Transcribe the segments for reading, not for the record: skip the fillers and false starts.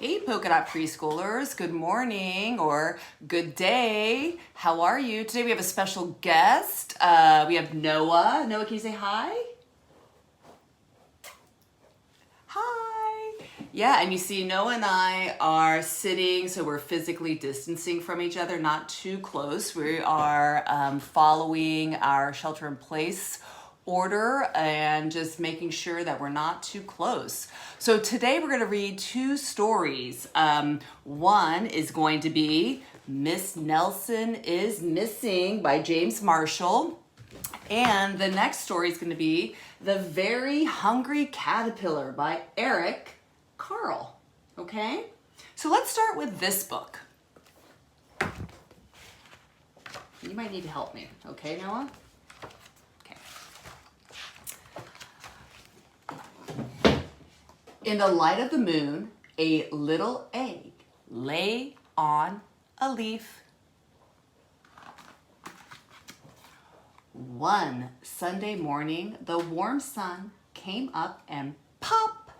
Hey, Polka Dot preschoolers, good morning or good day. How are you? Today we have a special guest. We have Noah. Noah, can you say hi? Hi. Yeah, and you see Noah and I are sitting, so we're physically distancing from each other, not too close. We are following our shelter in place order and just making sure that we're not too close. So today we're going to read two stories. One is going to be Miss Nelson is Missing by James Marshall. And the next story is going to be The Very Hungry Caterpillar by Eric Carle. Okay? So let's start with this book. You might need to help me. Okay, Noah? In the light of the moon, a little egg lay on a leaf. One Sunday morning, the warm sun came up and pop!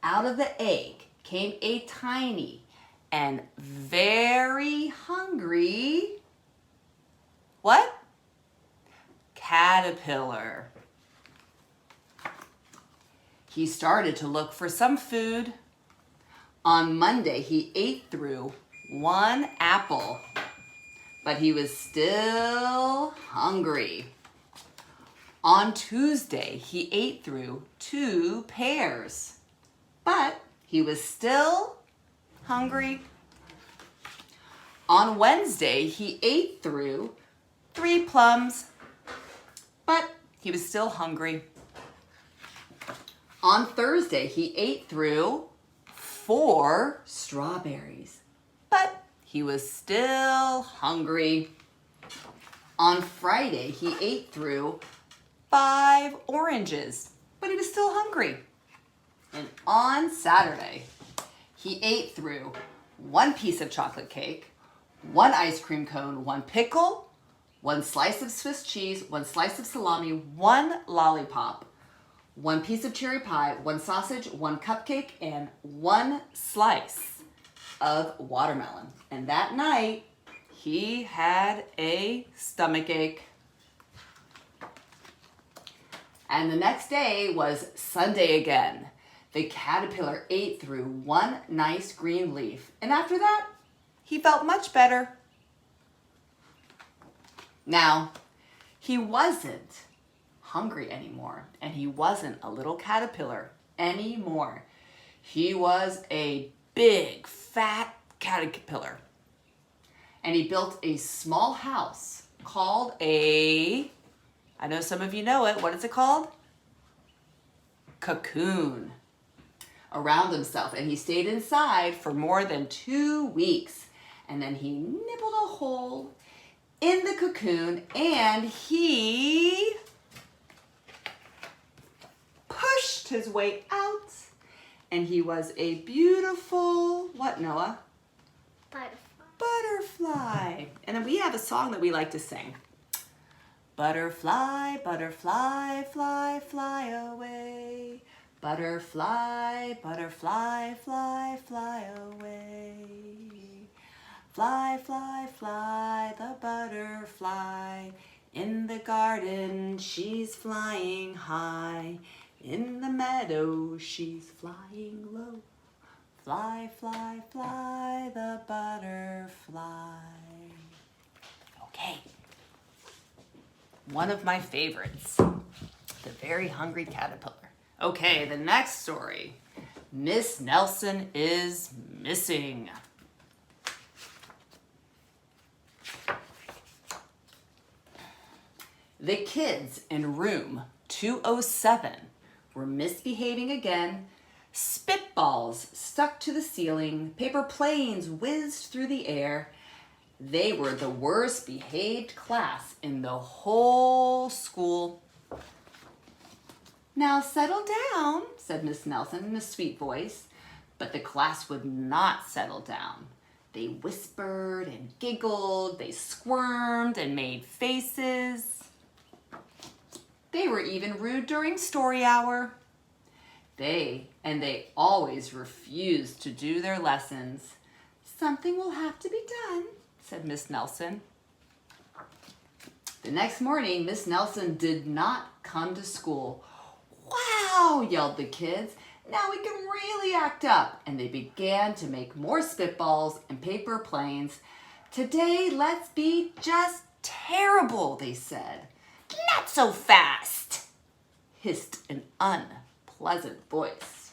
Out of the egg came a tiny and very hungry, what? Caterpillar. He started to look for some food. On Monday, he ate through one apple, but he was still hungry. On Tuesday, he ate through two pears, but he was still hungry. On Wednesday, he ate through three plums, but he was still hungry. On Thursday, he ate through 4 strawberries, but he was still hungry. On Friday, he ate through 5 oranges, but he was still hungry. And on Saturday, he ate through 1 piece of chocolate cake, 1 ice cream cone, 1 pickle, 1 slice of Swiss cheese, 1 slice of salami, 1 lollipop, 1 piece of cherry pie, 1 sausage, 1 cupcake, and 1 slice of watermelon. And that night, he had a stomachache. And the next day was Sunday again. The caterpillar ate through 1 nice green leaf. And after that, he felt much better. Now, he wasn't hungry anymore, and he wasn't a little caterpillar anymore. He was a big, fat caterpillar. And he built a small house called I know some of you know it. What is it called? Cocoon. Around himself. And he stayed inside for more than 2 weeks. And then he nibbled a hole in the cocoon and he pushed his way out. And he was a beautiful, what, Noah? Butterfly. And then we have a song that we like to sing. Butterfly, butterfly, fly, fly away. Butterfly, butterfly, fly, fly away. Fly, fly, fly, the butterfly. In the garden, she's flying high. In the meadow, she's flying low. Fly, fly, fly, the butterfly. Okay. One of my favorites, The Very Hungry Caterpillar. Okay, the next story, Miss Nelson is Missing. The kids in room 207 were misbehaving again. Spitballs stuck to the ceiling, paper planes whizzed through the air. They were the worst behaved class in the whole school. Now settle down, said Miss Nelson in a sweet voice, but the class would not settle down. They whispered and giggled, they squirmed and made faces. They were even rude during story hour. They always refused to do their lessons. "Something will have to be done," said Miss Nelson. The next morning, Miss Nelson did not come to school. "Wow," yelled the kids. "Now we can really act up." And they began to make more spitballs and paper planes. "Today, let's be just terrible," they said. "Not so fast," hissed an unpleasant voice.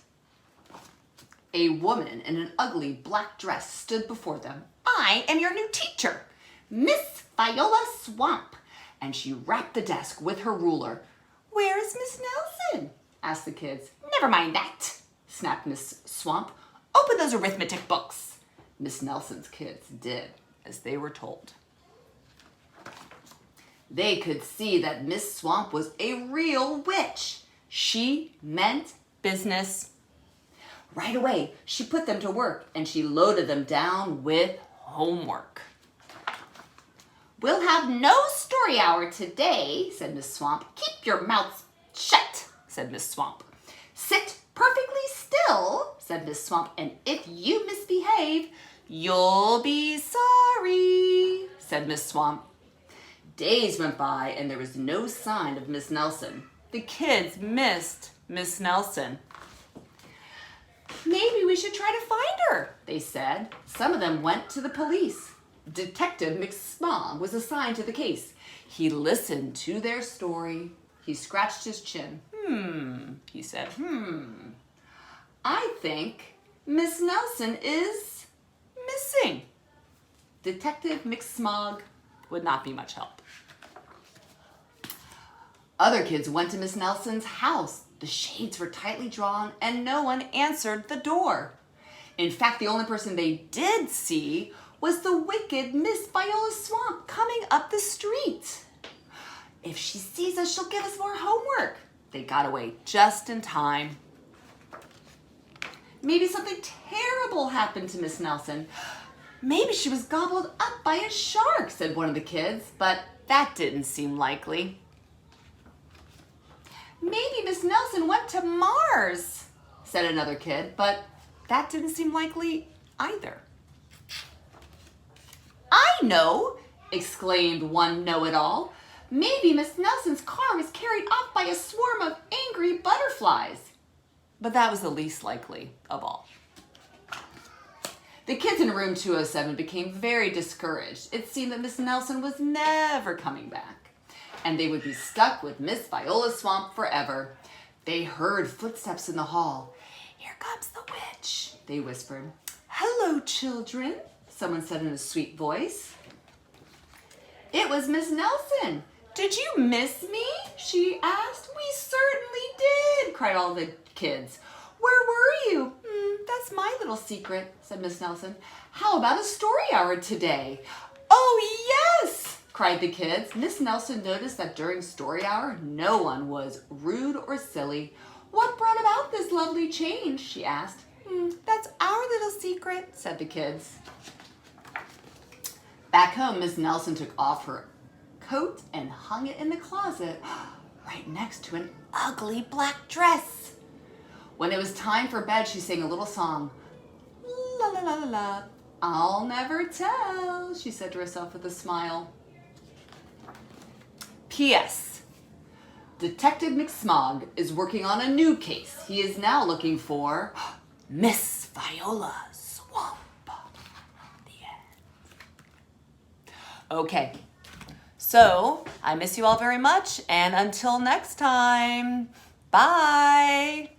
A woman in an ugly black dress stood before them. "I am your new teacher, Miss Viola Swamp." And she rapped the desk with her ruler. "Where is Miss Nelson?" asked the kids. "Never mind that," snapped Miss Swamp. "Open those arithmetic books." Miss Nelson's kids did as they were told. They could see that Miss Swamp was a real witch. She meant business. Right away, she put them to work and she loaded them down with homework. "We'll have no story hour today," said Miss Swamp. "Keep your mouths shut," said Miss Swamp. "Sit perfectly still," said Miss Swamp, "and if you misbehave, you'll be sorry," said Miss Swamp. Days went by and there was no sign of Miss Nelson. The kids missed Miss Nelson. "Maybe we should try to find her," they said. Some of them went to the police. Detective McSmog was assigned to the case. He listened to their story. He scratched his chin. He said, "I think Miss Nelson is missing." Detective McSmog would not be much help. Other kids went to Miss Nelson's house. The shades were tightly drawn and no one answered the door. In fact, the only person they did see was the wicked Miss Viola Swamp coming up the street. "If she sees us, she'll give us more homework." They got away just in time. Maybe something terrible happened to Miss Nelson. "Maybe she was gobbled up by a shark," said one of the kids, but that didn't seem likely. "Maybe Miss Nelson went to Mars," said another kid, but that didn't seem likely either. "I know," exclaimed one know-it-all. "Maybe Miss Nelson's car was carried off by a swarm of angry butterflies." But that was the least likely of all. The kids in room 207 became very discouraged. It seemed that Miss Nelson was never coming back, and they would be stuck with Miss Viola Swamp forever. They heard footsteps in the hall. "Here comes the witch," they whispered. "Hello, children," someone said in a sweet voice. It was Miss Nelson. "Did you miss me?" she asked. "We certainly did," cried all the kids. "Where were you?" "That's my little secret," said Miss Nelson. "How about a story hour today?" "Oh, yes!" cried the kids. Miss Nelson noticed that during story hour, no one was rude or silly. "What brought about this lovely change?" she asked. "That's our little secret," said the kids. Back home, Miss Nelson took off her coat and hung it in the closet, right next to an ugly black dress. When it was time for bed, she sang a little song. "La la la la la, I'll never tell," she said to herself with a smile. P.S. Detective McSmog is working on a new case. He is now looking for Miss Viola Swamp. The end. Okay, so I miss you all very much, and until next time, bye.